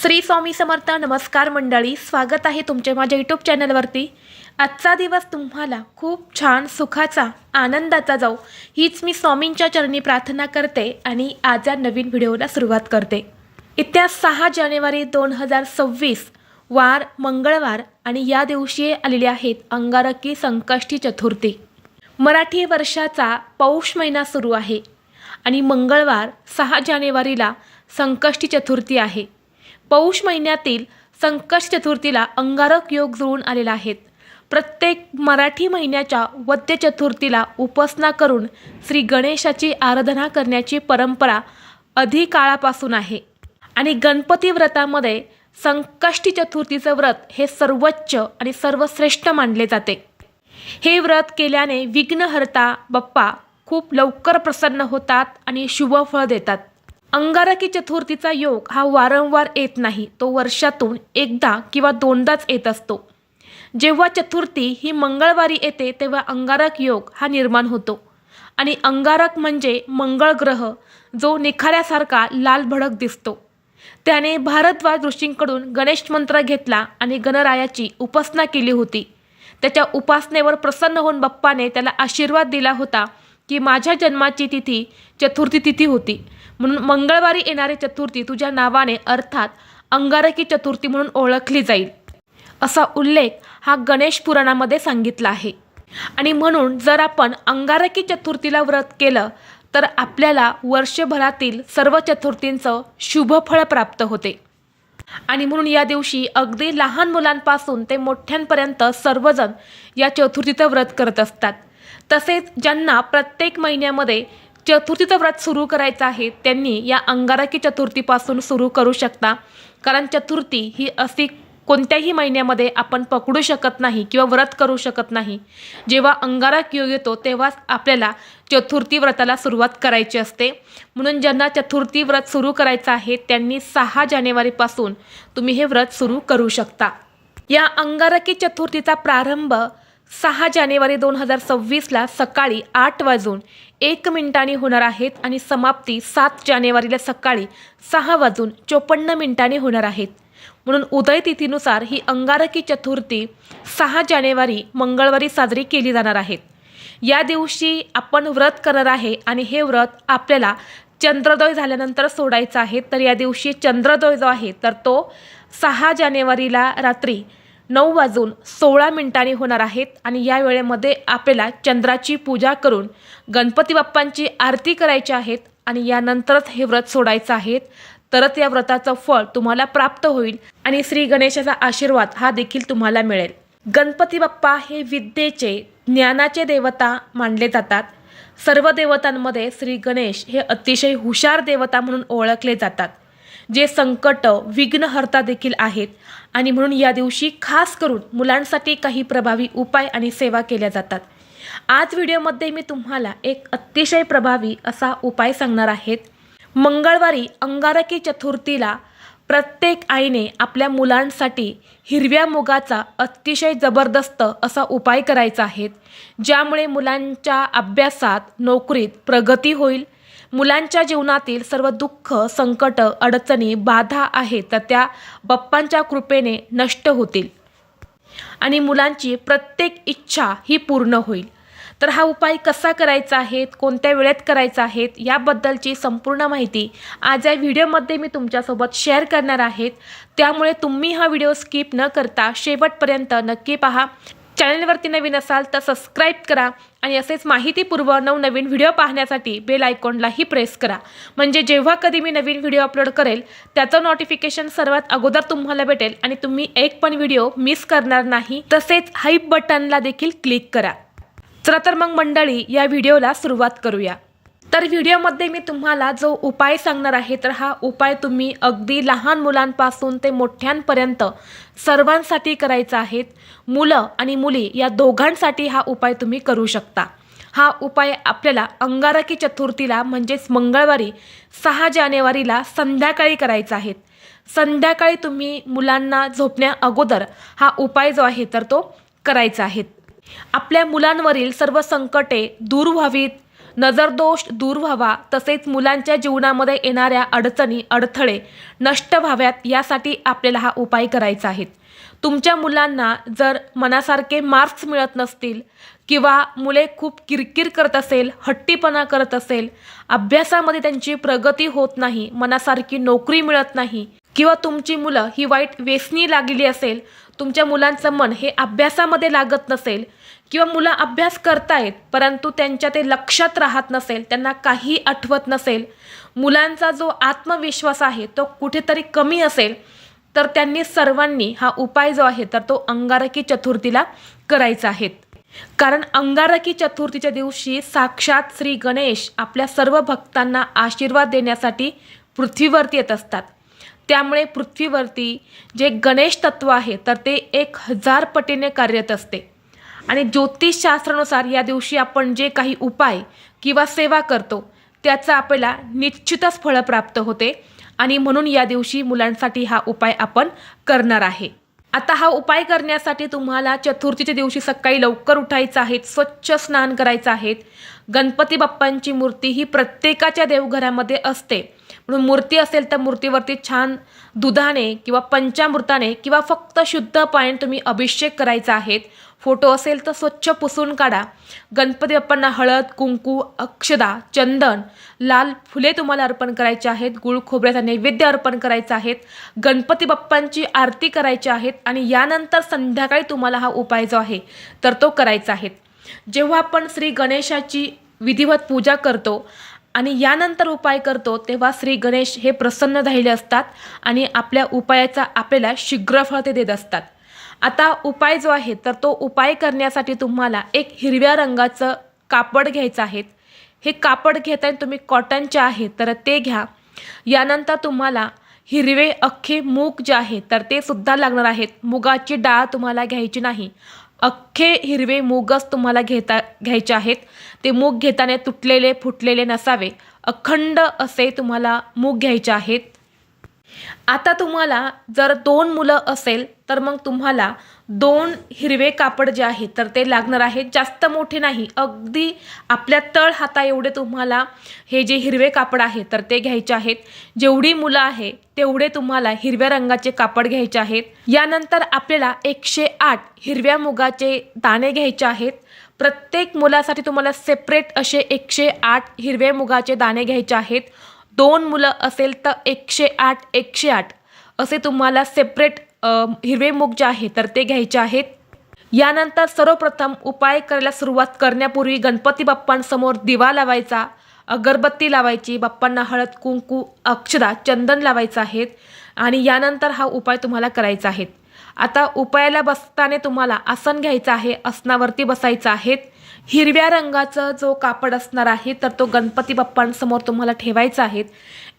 श्री स्वामी समर्थ. नमस्कार मंडळी, स्वागत आहे तुमचे माझ्या यूट्यूब चॅनलवरती. आजचा दिवस तुम्हाला खूप छान सुखाचा आनंदाचा जाऊ हीच मी स्वामींच्या चरणी प्रार्थना करते आणि आज या नवीन व्हिडिओला सुरुवात करते. येत्या 6 जानेवारी 2026 वार मंगळवार आणि या दिवशी आलेले आहेत अंगारकी संकष्टी चतुर्थी. मराठी वर्षाचा पौष महिना सुरू आहे आणि मंगळवार 6 जानेवारीला संकष्टी चतुर्थी आहे. पौष महिन्यातील संकष्टी चतुर्थीला अंगारक योग जुळून आलेला आहे. प्रत्येक मराठी महिन्याच्या वद्य चतुर्थीला उपासना करून श्री गणेशाची आराधना करण्याची परंपरा अधिक काळापासून आहे आणि गणपती व्रतामध्ये संकष्टी चतुर्थीचं व्रत हे सर्वोच्च आणि सर्वश्रेष्ठ मानले जाते. हे व्रत केल्याने विघ्नहर्ता बाप्पा खूप लवकर प्रसन्न होतात आणि शुभ फळ देतात. अंगारकी चतुर्थीचा योग हा वारंवार येत नाही, तो वर्षातून एकदा किंवा दोनदाच येत असतो. जेव्हा चतुर्थी ही मंगळवारी येते तेव्हा अंगारक योग हा निर्माण होतो आणि अंगारक म्हणजे मंगळ ग्रह जो निखाऱ्यासारखा लाल भडक दिसतो. त्याने भारद्वाज ऋषींकडून गणेश मंत्र घेतला आणि गणरायाची उपासना केली होती. त्याच्या उपासनेवर प्रसन्न होऊन बाप्पाने त्याला आशीर्वाद दिला होता की माझ्या जन्माची तिथी चतुर्थी तिथी होती, म्हणून मंगळवारी येणारी चतुर्थी तुझ्या नावाने अर्थात अंगारकी चतुर्थी म्हणून ओळखली जाईल, असा उल्लेख हा गणेश पुराणामध्ये सांगितला आहे. आणि म्हणून जर आपण अंगारकी चतुर्थीला व्रत केलं तर आपल्याला वर्षभरातील सर्व चतुर्थींचं शुभ फळ प्राप्त होते. आणि म्हणून या दिवशी अगदी लहान मुलांपासून ते मोठ्यांपर्यंत सर्वजण या चतुर्थीचं व्रत करत असतात. तसेच ज्यांना प्रत्येक महिन्यामध्ये चतुर्थीचं व्रत सुरू करायचं आहे त्यांनी या अंगारकी चतुर्थीपासून सुरू करू शकता. कारण चतुर्थी ही अशी कोणत्याही महिन्यामध्ये आपण पकडू शकत नाही किंवा व्रत करू शकत नाही. जेव्हा अंगारक योग येतो तेव्हाच आपल्याला चतुर्थी व्रताला सुरुवात करायची असते. म्हणून ज्यांना चतुर्थी व्रत सुरू करायचं आहे त्यांनी 6 जानेवारीपासून तुम्ही हे व्रत सुरू करू शकता. या अंगारकी चतुर्थीचा प्रारंभ 6 जानेवारी 2026ला सकाळी 8:01 होणार आहेत आणि समाप्ती 7 जानेवारीला सकाळी 6:54 होणार आहेत. म्हणून उदय तिथीनुसार ही अंगारकी चतुर्थी 6 जानेवारी मंगळवारी साजरी केली जाणार आहे. या दिवशी आपण व्रत करणार आहे आणि हे व्रत आपल्याला चंद्रोदय झाल्यानंतर सोडायचं आहे. तर या दिवशी चंद्रोदय जो आहे तर तो 6 जानेवारीला रात्री 9:16 होणार आहेत आणि या वेळेमध्ये आपल्याला चंद्राची पूजा करून गणपती बाप्पांची आरती करायची आहेत आणि यानंतरच हे व्रत सोडायचं आहे. तरच या व्रताचं फळ तुम्हाला प्राप्त होईल आणि श्री गणेशाचा आशीर्वाद हा देखील तुम्हाला मिळेल. गणपती बाप्पा हे विद्येचे ज्ञानाचे देवता मानले जातात. सर्व देवतांमध्ये श्री गणेश हे अतिशय हुशार देवता म्हणून ओळखले जातात, जे संकट विघ्नहर्ता देखील आहेत. आणि म्हणून या दिवशी खास करून मुलांसाठी काही प्रभावी उपाय आणि सेवा केल्या जातात. आज व्हिडिओमध्ये मी तुम्हाला एक अतिशय प्रभावी असा उपाय सांगणार आहेत. मंगळवारी अंगारकी चतुर्थीला प्रत्येक आईने आपल्या मुलांसाठी हिरव्या मुगाचा अतिशय जबरदस्त असा उपाय करायचा आहे, ज्यामुळे मुलांच्या अभ्यासात नोकरीत प्रगती होईल. मुलांच्या जीवनातील सर्व दुःख संकट अडचणी बाधा आहेत तर त्या बाप्पांच्या कृपेने नष्ट होतील आणि मुलांची प्रत्येक इच्छा ही पूर्ण होईल. तर हा उपाय कसा करायचा आहे, कोणत्या वेळेत करायचा आहे याबद्दलची संपूर्ण माहिती आज या व्हिडिओमध्ये मी तुमच्यासोबत शेअर करणार आहे. त्यामुळे तुम्ही हा व्हिडिओ स्किप न करता शेवटपर्यंत नक्की पहा. चॅनलवरती नवीन असाल तर सबस्क्राईब करा आणि असेच माहितीपूर्व नवनवीन व्हिडिओ पाहण्यासाठी बेल आयकॉनलाही प्रेस करा, म्हणजे जेव्हा कधी मी नवीन व्हिडिओ अपलोड करेल त्याचं नोटिफिकेशन सर्वात अगोदर तुम्हाला भेटेल आणि तुम्ही एक पण व्हिडिओ मिस करणार नाही. तसेच हाईप बटनला देखील क्लिक करा. चला तर मग मंडळी या व्हिडिओला सुरुवात करूया. तर व्हिडिओमध्ये मी तुम्हाला जो उपाय सांगणार आहे तर हा उपाय तुम्ही अगदी लहान मुलांपासून ते मोठ्यांपर्यंत सर्वांसाठी करायचा आहे. मुलं आणि मुली या दोघांसाठी हा उपाय तुम्ही करू शकता. हा उपाय आपल्याला अंगारकी चतुर्थीला म्हणजेच मंगळवारी 6 जानेवारीला संध्याकाळी करायचा आहे. संध्याकाळी तुम्ही मुलांना झोपण्या अगोदर हा उपाय जो आहे तर तो करायचा आहे. आपल्या मुलांवरील सर्व संकटे दूर व्हावीत, नजरदोष दूर व्हावा, तसेच मुलांच्या जीवनामध्ये येणाऱ्या अडचणी अडथळे नष्ट व्हाव्यात यासाठी आपल्याला हा उपाय करायचा आहे. तुमच्या मुलांना जर मनासारखे मार्क्स मिळत नसतील किंवा मुले खूप किरकिर करत असेल, हट्टीपणा करत असेल, अभ्यासामध्ये त्यांची प्रगती होत नाही, मनासारखी नोकरी मिळत नाही किंवा तुमची मुलं ही वाईट व्यसनी लागलेली असेल, तुमच्या मुलांचं मन हे अभ्यासामध्ये लागत नसेल किंवा मुलं अभ्यास करतायत परंतु त्यांच्या ते लक्षात राहत नसेल, त्यांना काही आठवत नसेल, मुलांचा जो आत्मविश्वास आहे तो कुठेतरी कमी असेल, तर त्यांनी सर्वांनी हा उपाय जो आहे तर तो अंगारकी चतुर्थीला करायचा आहे. कारण अंगारकी चतुर्थीच्या दिवशी साक्षात श्री गणेश आपल्या सर्व भक्तांना आशीर्वाद देण्यासाठी पृथ्वीवरती येत असतात. त्यामुळे पृथ्वीवरती जे गणेश तत्व आहे तर ते 1000 पटीने कार्यरत असते. आणि ज्योतिषशास्त्रानुसार या दिवशी आपण जे काही उपाय किंवा सेवा करतो त्याचा आपल्याला निश्चितच फळ प्राप्त होते. आणि म्हणून या दिवशी मुलांसाठी हा उपाय आपण करणार आहे. आता हा उपाय करण्यासाठी तुम्हाला चतुर्थीच्या दिवशी सकाळी लवकर उठायचं आहे, स्वच्छ स्नान करायचं आहे. गणपती बाप्पांची मूर्ती ही प्रत्येकाच्या देवघरामध्ये असते, म्हणून मूर्ती असेल तर मूर्तीवरती छान दुधाने किंवा पंचामृताने किंवा फक्त शुद्ध पाण्याने तुम्ही अभिषेक करायचा आहे. फोटो असेल तर स्वच्छ पुसून काढा. गणपती बाप्पांना हळद, कुंकू, अक्षदा, चंदन, लाल फुले तुम्हाला अर्पण करायचे आहेत. गुळ खोबऱ्याचा नैवेद्य अर्पण करायचा आहे. गणपती बाप्पांची आरती करायची आहेत आणि यानंतर संध्याकाळी तुम्हाला हा उपाय जो आहे तर तो करायचा आहे. जेव्हा आपण श्री गणेशाची विधिवत पूजा करतो आणि यानंतर उपाय करतो तेव्हा श्री गणेश हे प्रसन्न झालेले असतात आणि आपल्या उपायाचा आपल्याला शीघ्र फळ ते देत असतात. आता उपाय जो आहे तर तो उपाय करण्यासाठी तुम्हाला एक हिरव्या रंगाचं कापड घ्यायचं आहे. हे कापड घेताना तुम्ही कॉटनचे आहे तर ते घ्या. यानंतर तुम्हाला हिरवे अख्खे मूग जे आहे तर ते सुद्धा लागणार आहेत. मुगाची डाळ तुम्हाला घ्यायची नाही, अख्खे हिरवे मूगच तुम्हाला घ्यायचे आहेत. ते मूग घेताना तुटलेले फुटलेले नसावे, अखंड असे तुम्हाला मूग घ्यायचे आहेत. आता तुम्हाला जर 2 मुलं असेल तर मग तुम्हाला 2 हिरवे कापड जे आहे तर ते लागणार आहेत. जास्त मोठे नाही, अगदी आपल्या तळ हाता एवढे तुम्हाला हे जे हिरवे कापड आहे तर ते घ्यायचे आहेत. जेवढी मुलं आहे तेवढे तुम्हाला हिरव्या रंगाचे कापड घ्यायचे आहेत. यानंतर आपल्याला 108 हिरव्या मुगाचे दाणे घ्यायचे आहेत. प्रत्येक मुलासाठी तुम्हाला सेपरेट असे 108 हिरव्या मुगाचे दाणे घ्यायचे आहेत. 2 मुलं असेल तर 108 असे तुम्हाला सेपरेट हिरवे मूग जे आहे तर ते घ्यायचे आहेत. यानंतर सर्वप्रथम उपाय करायला सुरुवात करण्यापूर्वी गणपती बाप्पांसमोर दिवा लावायचा, अगरबत्ती लावायची, बाप्पांना हळद, कुंकू, अक्षदा, चंदन लावायचं आहे आणि यानंतर हा उपाय तुम्हाला करायचा आहे. आता उपायाला बसताना तुम्हाला आसन घ्यायचं आहे, आसनावरती बसायचं आहे. हिरव्या रंगाचा जो कापड असणार आहे तर तो गणपती बाप्पांसमोर तुम्हाला ठेवायचा आहे.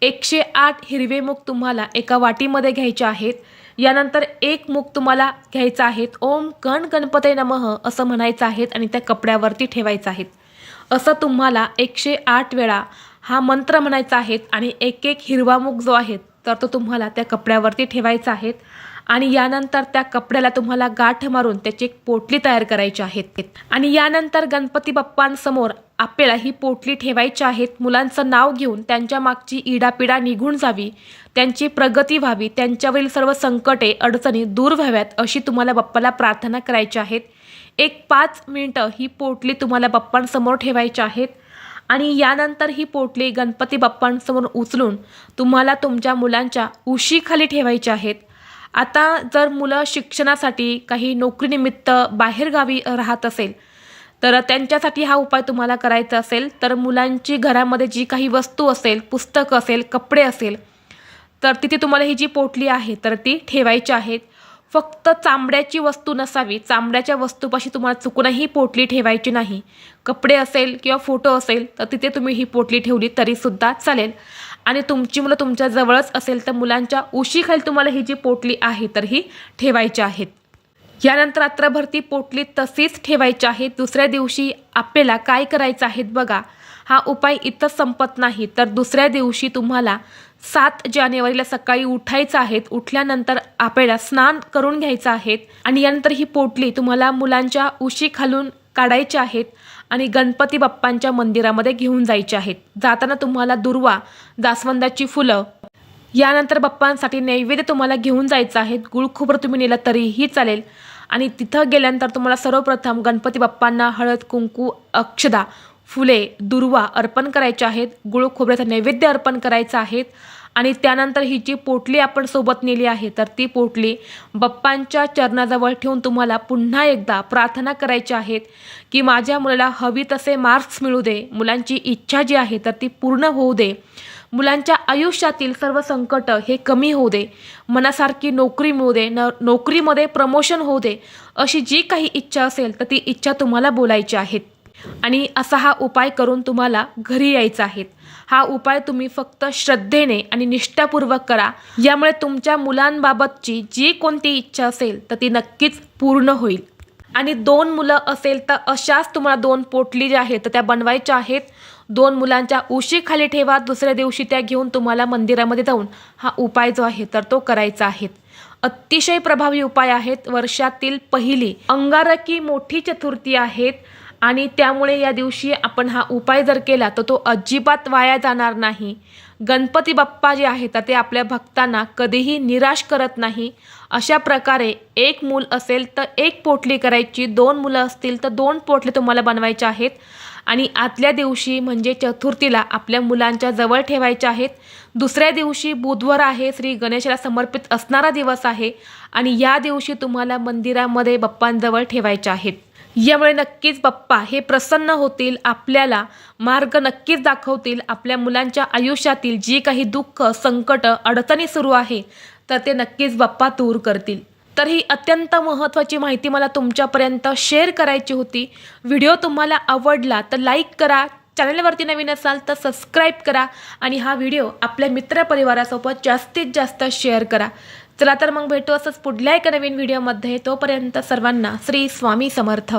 108 हिरवे मूग तुम्हाला एका वाटीमध्ये घ्यायचे आहेत. यानंतर 1 मूग तुम्हाला घ्यायचा आहे. ओम गण गणपते नमः असं म्हणायचं आहे आणि त्या कपड्यावरती ठेवायचं आहे. असं तुम्हाला 108 वेळा हा मंत्र म्हणायचा आहे आणि 1 हिरवा मूग जो आहे तर तो तुम्हाला त्या कपड्यावरती ठेवायचा आहे. आणि यानंतर त्या कपड्याला तुम्हाला गाठ मारून त्याची एक पोटली तयार करायची आहे. आणि यानंतर गणपती बाप्पांसमोर आपल्याला ही पोटली ठेवायची आहे. मुलांचं नाव घेऊन त्यांच्या मागची इडापिडा निघून जावी, त्यांची प्रगती व्हावी, त्यांच्यावरील सर्व संकटे अडचणी दूर व्हाव्यात अशी तुम्हाला बाप्पाला प्रार्थना करायची आहे. 5 मिनिटं ही पोटली तुम्हाला बाप्पांसमोर ठेवायची आहे. आणि यानंतर ही पोटली गणपती बाप्पांसमोर उचलून तुम्हाला तुमच्या मुलांच्या उशीखाली ठेवायची आहेत. आता जर मुलं शिक्षणासाठी काही नोकरीनिमित्त बाहेरगावी राहत असेल तर त्यांच्यासाठी हा उपाय तुम्हाला करायचा असेल तर मुलांची घरामध्ये जी काही वस्तू असेल, पुस्तक असेल, कपडे असेल तर तिथे तुम्हाला ही जी पोटली आहे तर ती ठेवायची आहेत. फक्त चामड्याची वस्तू नसावी, चामड्याच्या वस्तूपाशी तुम्हाला चुकूनही पोटली ठेवायची नाही. कपडे असेल किंवा फोटो असेल तर तिथे तुम्ही ही पोटली ठेवली तरीसुद्धा चालेल. आणि तुमची मुलं तुमच्या जवळच असेल तर मुलांच्या उशीखाली तुम्हाला ही जी पोटली आहे तर ही ठेवायची आहेत. यानंतर रात्रभर ती पोटली तशीच ठेवायची आहे. दुसऱ्या दिवशी आपल्याला काय करायचं आहे बघा. हा उपाय इथंच संपत नाही तर दुसऱ्या दिवशी तुम्हाला 7 जानेवारीला सकाळी उठायचं आहे. उठल्यानंतर आपल्याला स्नान करून घ्यायचं आहे आणि यानंतर ही पोटली तुम्हाला मुलांच्या उशीखालून काढायची आहेत आणि गणपती बाप्पांच्या मंदिरामध्ये घेऊन जायचे आहेत. जाताना तुम्हाला दुर्वा, जास्वंदाची फुलं, यानंतर बाप्पांसाठी नैवेद्य तुम्हाला घेऊन जायचं आहे. गुळ खोबरं तुम्ही नेलं तरीही चालेल. आणि तिथं गेल्यानंतर तुम्हाला सर्वप्रथम गणपती बाप्पांना हळद, कुंकू, अक्षदा, फुले, दुर्वा अर्पण करायचे आहेत. गुळ खोबऱ्याचा नैवेद्य अर्पण करायचा आहे. आणि त्यानंतर ही जी पोटली आपण सोबत नेली आहे तर ती पोटली बाप्पांच्या चरणाजवळ ठेवून तुम्हाला पुन्हा एकदा प्रार्थना करायची आहेत की माझ्या मुलाला हवी तसे मार्क्स मिळू दे, मुलांची इच्छा जी आहे तर ती पूर्ण होऊ दे, मुलांच्या आयुष्यातील सर्व संकट हे कमी होऊ दे, मनासारखी नोकरी मिळू दे, नोकरीमध्ये प्रमोशन होऊ दे, अशी जी काही इच्छा असेल तर ती इच्छा तुम्हाला बोलायची आहेत. आणि असा हा उपाय करून तुम्हाला घरी यायचं आहे. हा उपाय तुम्ही फक्त श्रद्धेने आणि निष्ठापूर्वक करा. यामुळे तुमच्या मुलांबाबतची जी कोणती इच्छा असेल तर ती नक्कीच पूर्ण होईल. आणि 2 मुलं असेल तर अशाच तुम्हाला 2 पोटली ज्या आहेत तर त्या बनवायच्या आहेत. 2 मुलांच्या उशीखाली ठेवा. दुसऱ्या दिवशी त्या घेऊन तुम्हाला मंदिरामध्ये जाऊन हा उपाय जो आहे तर तो करायचा आहे. अतिशय प्रभावी उपाय आहेत. वर्षातील पहिली अंगारकी मोठी चतुर्थी आहेत आणि त्यामुळे या दिवशी आपण हा उपाय जर केला तर तो अजिबात वाया जाणार नाही. गणपती बाप्पा जे आहेत तर ते आपल्या भक्तांना कधीही निराश करत नाही. अशा प्रकारे 1 मूल असेल तर 1 पोटली करायची, 2 मुलं असतील तर 2 पोटले तुम्हाला बनवायचे आहेत. आणि आदल्या दिवशी म्हणजे चतुर्थीला आपल्या मुलांच्या जवळ ठेवायच्या आहेत. दुसऱ्या दिवशी बुधवार आहे, श्री गणेशाला समर्पित असणारा दिवस आहे आणि या दिवशी तुम्हाला मंदिरामध्ये बाप्पांजवळ ठेवायचे आहेत. यामुळे नक्कीच बाप्पा हे प्रसन्न होतील, आपल्याला मार्ग नक्कीच दाखवतील. आपल्या मुलांच्या आयुष्यातील जी काही दुःख, संकट, अडचणी सुरू आहे तर ते नक्कीच बाप्पा दूर करतील. तर ही अत्यंत महत्त्वाची माहिती मला तुमच्यापर्यंत शेअर करायची होती. व्हिडिओ तुम्हाला आवडला तर लाईक करा, चॅनलवरती नवीन असाल तर सबस्क्राईब करा आणि हा व्हिडिओ आपल्या मित्रपरिवारासोबत जास्तीत जास्त शेअर करा. चला तर मग भेटू असंच पुढल्या एका नवीन व्हिडिओमध्ये. तोपर्यंत सर्वांना श्री स्वामी समर्थ.